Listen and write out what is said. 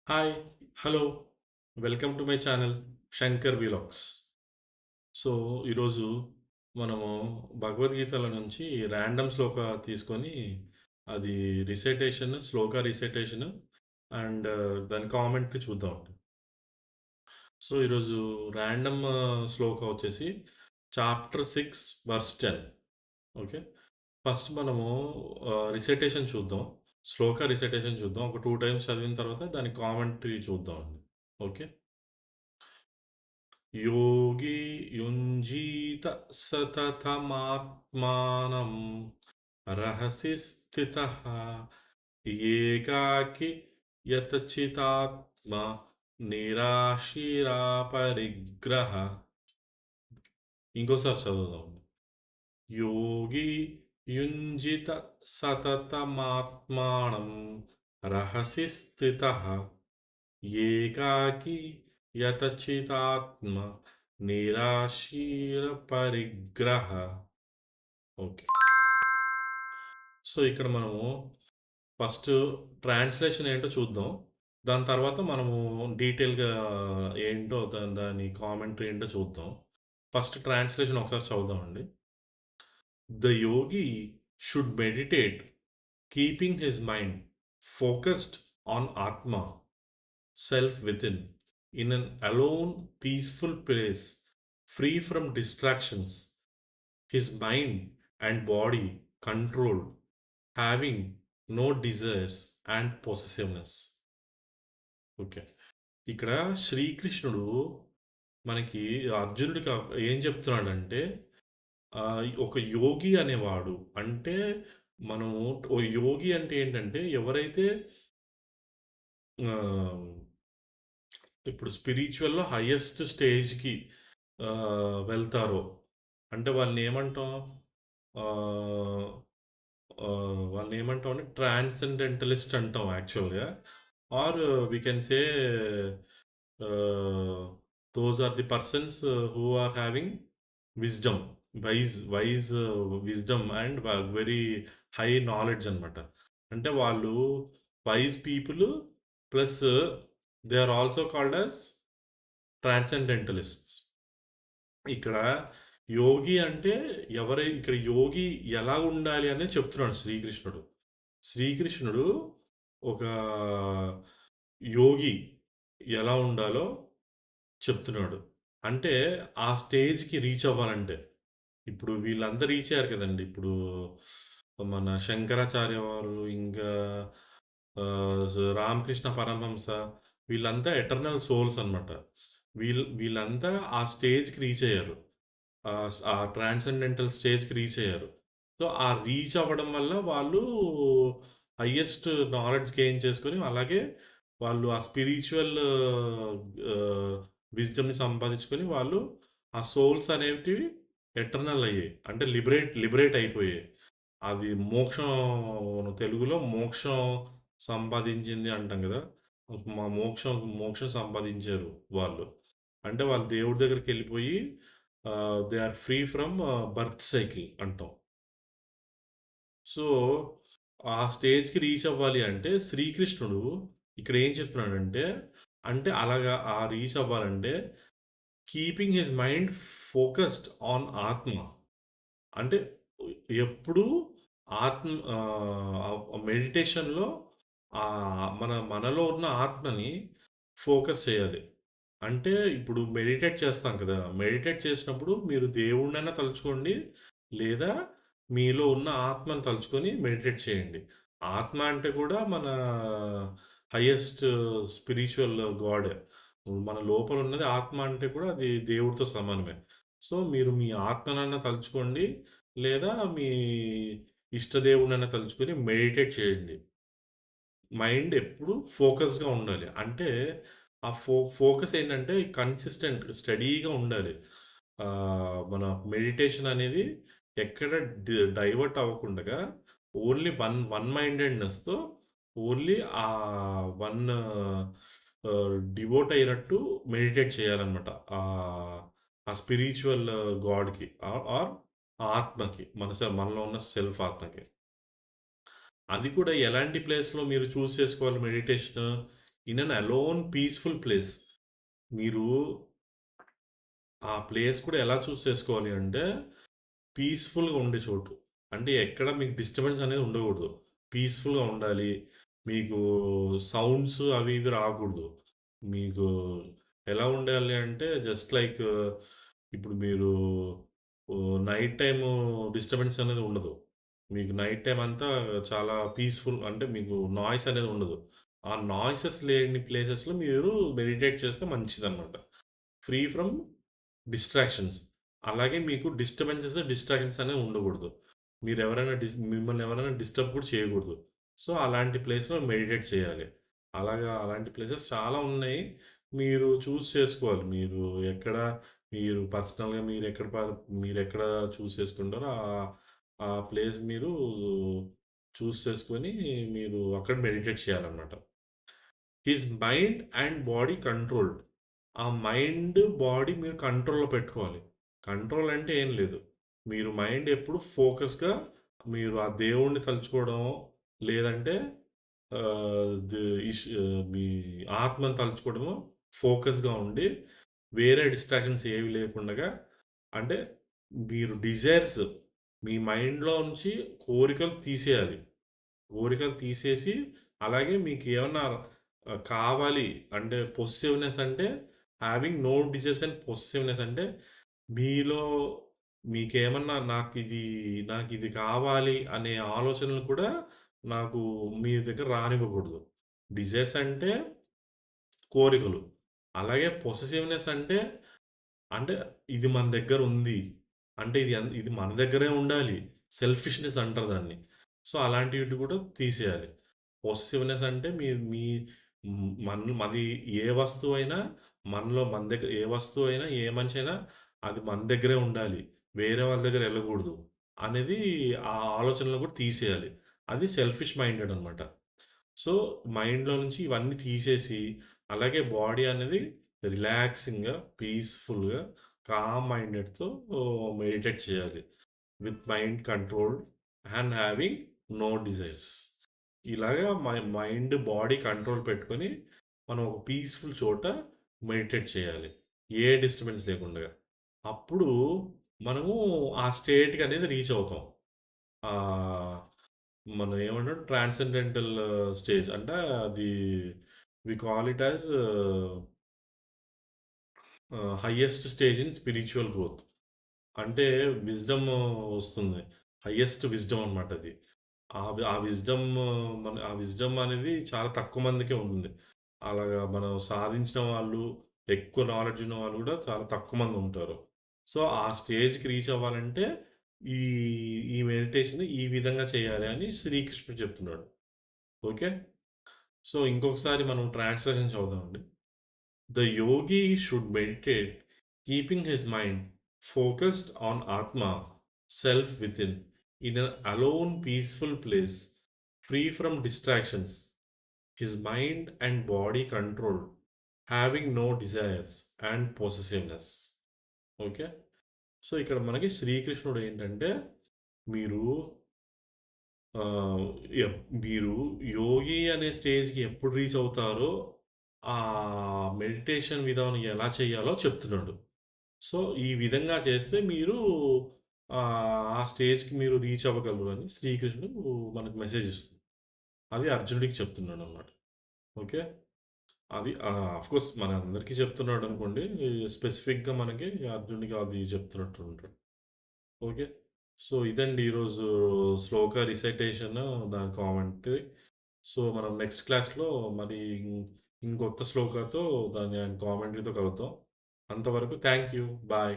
Hi! Hello! Welcome to my channel 'Shankar vlogs'. So, ఈరోజు మనము భగవద్గీతల నుంచి ర్యాండమ్ శ్లోక తీసుకొని, అది శ్లోక రిసైటేషన్ అండ్ దాని కామెంటరీ చూద్దామండి. సో, ఈరోజు ర్యాండమ్ శ్లోక వచ్చేసి చాప్టర్ 6 వర్స్ 10. ఓకే. ఫస్ట్ మనము రిసైటేషన్ చూద్దాం. శ్లోక రిసైటేషన్ చూద్దాం. ఒక 2 టైమ్స్ చదివిన తర్వాత దాని కామెంటరీ చూద్దామండి. ఓకే. योगी युञ्जीत सततमात्मानं रहसि स्थितः एकाकी यतचितात्मा निराशीरापरिग्रह. ఇంకోసారి చదువుదాం. యోగి యుంజిత సతతమాత్మానం రహసి స్థితః ఏకాకి యతచితాత్మ నిరాశీరపరిగ్రహ. ఓకే. సో, ఇక్కడ మనము ఫస్ట్ ట్రాన్స్‌లేషన్ ఏంటో చూద్దాం. దాని తర్వాత మనము డీటెయిల్‌గా ఏంటో దాని కామెంటరీ ఏంటో చూద్దాం. ఫస్ట్ ట్రాన్స్‌లేషన్ ఒకసారి చదువుదామండి. The yogi should meditate keeping his mind focused on atma self within, in an alone, peaceful place, free from distractions, his mind and body controlled, having no desires and possessiveness. Okay. ఇక్కడ శ్రీకృష్ణుడు మనకి అర్జునుడికి ఏం చెప్తున్నాడంటే, ఒక యోగి అనేవాడు అంటే, మనము ఓ యోగి అంటే ఏంటంటే, ఎవరైతే ఆహ్ ఇప్పుడు స్పిరిచ్యువల్‌లో హైయెస్ట్ స్టేజ్‌కి వెళ్తారో, అంటే వాళ్ళనేమంటాం? ఆహ్, వాళ్ళనేమంటాం అంటే ట్రాన్సెండెంటలిస్ట్ అంటాం యాక్చువల్‌గా. Are we can say ah, those are the persons who are having wisdom. Wise wisdom and very high knowledge అనమాట. అంటే వాళ్ళు wise people plus they are also called as transcendentalists. ఇక్కడ యోగి అంటే ఇక్కడ యోగి ఎలా ఉండాలి అనేది చెప్తున్నాడు శ్రీకృష్ణుడు. శ్రీకృష్ణుడు ఒక యోగి ఎలా ఉండాలో చెప్తున్నాడు. అంటే ఆ స్టేజ్‌కి రీచ్ అవ్వాలంటే. ఇప్పుడు వీళ్ళంతా రీచ్ అయ్యారు కదండీ! ఇప్పుడు మన శంకరాచార్య వారు, ఇంకా రామకృష్ణ పరమహంస, వీళ్ళంతా ఎటర్నల్ సోల్స్ అన్నమాట. వీళ్ళంతా ఆ స్టేజ్‌కి రీచ్ అయ్యారు. ఆ ట్రాన్సెండెంటల్ స్టేజ్‌కి రీచ్ అయ్యారు. సో, ఆ రీచ్ అవ్వడం వల్ల వాళ్ళు హైయెస్ట్ నాలెడ్జ్ గెయిన్ చేసుకొని, అలాగే వాళ్ళు ఆ స్పిరిచ్యువల్ విజ్డమ్‌ని సంపాదించుకొని, వాళ్ళు ఆ సోల్స్ అనేటివి ఎటర్నల్ అయ్యాయి. అంటే లిబరేట్ అయిపోయాయి. అది మోక్షం, తెలుగులో మోక్షం సంపాదించింది అంటాం గదా! మోక్షం సంపాదించారు వాళ్ళు. అంటే వాళ్ళు దేవుడి దగ్గరికెళ్ళిపోయి they are free from birth cycle అంటాం. సో, ఆ స్టేజ్‌కి రీచ్ అవ్వాలి అంటే శ్రీకృష్ణుడు ఇక్కడ ఏం చెప్తున్నాడంటే, అంటే అలాగా రీచ్ అవ్వాలంటే keeping his mind focused on ఆత్మ. అంటే ఎప్పుడూ మెడిటేషన్‌లో మనలో ఉన్న ఆత్మని ఫోకస్ చేయాలి. అంటే ఇప్పుడు మెడిటేట్ చేస్తాం కదా! మెడిటేట్ చేసినప్పుడు మీరు దేవుడినైనా తలుచుకోండి, లేదా మీలో ఉన్న ఆత్మను తలుచుకొని మెడిటేట్ చేయండి. ఆత్మ అంటే కూడా మన హైయెస్ట్ స్పిరిచ్యువల్ గాడే. మన లోపల ఉన్నది ఆత్మ అంటే కూడా అది దేవుడితో సమానమే. సో, మీరు మీ ఆత్మనన్నా తలుచుకోండి, లేదా మీ ఇష్టదేవుడినైనా తలుచుకొని మెడిటేట్ చేయండి. మైండ్ ఎప్పుడు ఫోకస్‌గా ఉండాలి. అంటే ఆ ఫోకస్ ఏంటంటే స్టడీగా ఉండాలి. మన మెడిటేషన్ అనేది ఎక్కడ డైవర్ట్ అవ్వకుండగా ఓన్లీ వన్ మైండెడ్‌నెస్‌తో ఓన్లీ వన్ డివోట్ అయినట్టు మెడిటేట్ చేయాలన్నమాట. ఆ స్పిరిచ్యువల్ గాడ్‌కి ఆర్ ఆత్మకి, మనలో ఉన్న సెల్ఫ్ ఆత్మకి. అది కూడా ఎలాంటి ప్లేస్‌లో మీరు చేసుకోవాలి meditation? In an alone peaceful place. మీరు ఆ ప్లేస్ కూడా ఎలా చూజ్ చేసుకోవాలి అంటే, పీస్‌ఫుల్‌గా ఉండే చోటు. అంటే ఎక్కడ మీకు డిస్టర్బెన్స్ అనేది ఉండకూడదు. పీస్‌ఫుల్‌గా ఉండాలి. మీకు సౌండ్స్ అవి ఇవి రాకూడదు. మీకు ఎలా ఉండాలి అంటే జస్ట్ లైక్ ఇప్పుడు మీరు నైట్ టైము డిస్టర్బెన్స్ అనేది ఉండదు. మీకు నైట్ టైమ్ అంతా చాలా పీస్‌ఫుల్ అంటే మీకు నాయిస్ అనేది ఉండదు. ఆ నాయిసెస్ లేని ప్లేసెస్‌లో మీరు మెడిటేట్ చేస్తే మంచిదనమాట. Free from distractions. అలాగే మీకు డిస్ట్రాక్షన్స్ అనేవి ఉండకూడదు. మిమ్మల్ని ఎవరైనా డిస్టర్బ్ కూడా చేయకూడదు. సో, అలాంటి ప్లేస్‌లో మెడిటేట్ చేయాలి. అలాంటి ప్లేసెస్ చాలా ఉన్నాయి. మీరు చూజ్ చేసుకోవాలి. మీరు పర్సనల్‌గా మీరెక్కడ చూజ్ చేసుకుంటారో ఆ ప్లేస్ మీరు చూజ్ చేసుకొని మీరు అక్కడ మెడిటేట్ చేయాలన్నమాట. His mind and body controlled. ఆ మైండ్, బాడీ మీరు కంట్రోల్‌లో పెట్టుకోవాలి. కంట్రోల్ అంటే ఏం లేదు. మీరు మైండ్ ఎప్పుడు ఫోకస్‌గా మీరు ఆ దేవుడిని తలుచుకోవడమో, లేదంటే ఆహ్, ది మీ ఆత్మను తలుచుకోవడమో ఫోకస్‌గా ఉండి, వేరే డిస్ట్రాక్షన్స్ ఏవి లేకుండగా అంటే మీరు డిజైర్స్ మీ మైండ్‌లో నుంచి కోరికలు తీసేయాలి. కోరికలు తీసేసి, అలాగే మీకేమన్నా కావాలి అంటే పొసెసివ్‌నెస్ అంటే having no desires and possessiveness అంటే మీలో మీకేమన్నా నాకిది కావాలి అనే ఆలోచనలు కూడా నాకు మీ దగ్గర రానివ్వకూడదు. డిజైర్స్ అంటే కోరికలు. అలాగే పొసెసివ్‌నెస్ అంటే ఇది మన దగ్గరుంది. అంటే ఇది మన దగ్గరే ఉండాలి. సెల్ఫిష్‌నెస్ అంటారు దాన్ని. సో, అలాంటివి కూడా తీసేయాలి. పొసెసివ్‌నెస్ అంటే మీ మీ హ్మ్, మది ఏ వస్తువైనా మన దగ్గర ఏ వస్తువైనా, ఏ మనిషైనా అది మన దగ్గరే ఉండాలి. వేరే వాళ్ళ దగ్గర ఎళ్ళకూడదు. అనేది ఆ ఆలోచనలు కూడా తీసేయాలి. అది సెల్ఫిష్ మైండెడ్ అనమాట. సో, మైండ్‌లో నుంచి ఇవన్నీ తీసేసి, అలాగే బాడీ అనేది రిలాక్సింగ్‌గా, పీస్‌ఫుల్‌గా, కామ్ మైండెడ్‌తో మెడిటేట్ చేయాలి. With mind controlled and having no desires. ఇలాగా మైండ్, బాడీ కంట్రోల్ పెట్టుకొని, మనం ఒక పీస్‌ఫుల్ చోట మెడిటేట్ చేయాలి. ఏ డిస్టర్బెన్స్ లేకుండగా. అప్పుడు మనము ఆ స్టేట్‌కనేది రీచ్ అవుతాం. ఆహ్, మనం ఏమంటాం ట్రాన్సెండెంటల్ స్టేజ్ అంటే అది we call it as highest stage in spiritual growth. అంటే విజ్డమ్ వస్తుంది. హైయెస్ట్ విజ్డమ్ అనమాట అది. ఆ విజ్డమ్ అనేది చాలా తక్కువ మందికే ఉంటుంది. అలాగా మనం సాధించిన వాళ్ళు, ఎక్కువ నాలెడ్జ్ ఉన్న వాళ్ళు గూడా చాలా తక్కువ మంది ఉంటారు. సో, ఆ స్టేజ్‌కి రీచ్ అవ్వాలంటే ఈ ఈ మెడిటేషన్ ఈ విధంగా చేయాలి అని శ్రీకృష్ణుడు చెప్తున్నాడు. ఓకే. సో, ఇంకొకసారి మనం translation చదువుదామండి. The yogi should meditate, keeping his mind focused on Atma, self within, in an alone, peaceful place, free from distractions, his mind and body controlled, having no desires and possessiveness. Okay. So, ఇక్కడ మనకి శ్రీకృష్ణుడు ఏంటంటే, మీరు ఆహ్, మీరు యోగి అనే స్టేజ్‌కి ఎప్పుడు రీచ్ అవుతారో, ఆ మెడిటేషన్ విధానం ఎలా చేయాలో చెప్తున్నాడు. సో, ఈ విధంగా చేస్తే మీరు ఆ స్టేజ్‌కి మీరు రీచ్ అవ్వగలరు అని శ్రీకృష్ణుడు మనకు మెసేజ్ ఇస్తుంది. అది అర్జునుడికి చెప్తున్నాడన్నమాట. ఓకే. అది ఆఫ్‌కోర్స్ మనందరికీ చెప్తున్నాడనుకోండి. స్పెసిఫిక్‌గా మనకి అర్జునుడికి అది చెప్తున్నట్టు ఉంటాడు. ఓకే. సో, ఇదండి ఈరోజు శ్లోక రిసైటేషన్ దాని కామెంటరీ. సో, మనం నెక్స్ట్ క్లాస్‌లో మరి ఇంకొత్త శ్లోకాతో దాని కామెంటరీతో కలుద్దాం. అంతవరకు థాంక్ యూ. బాయ్.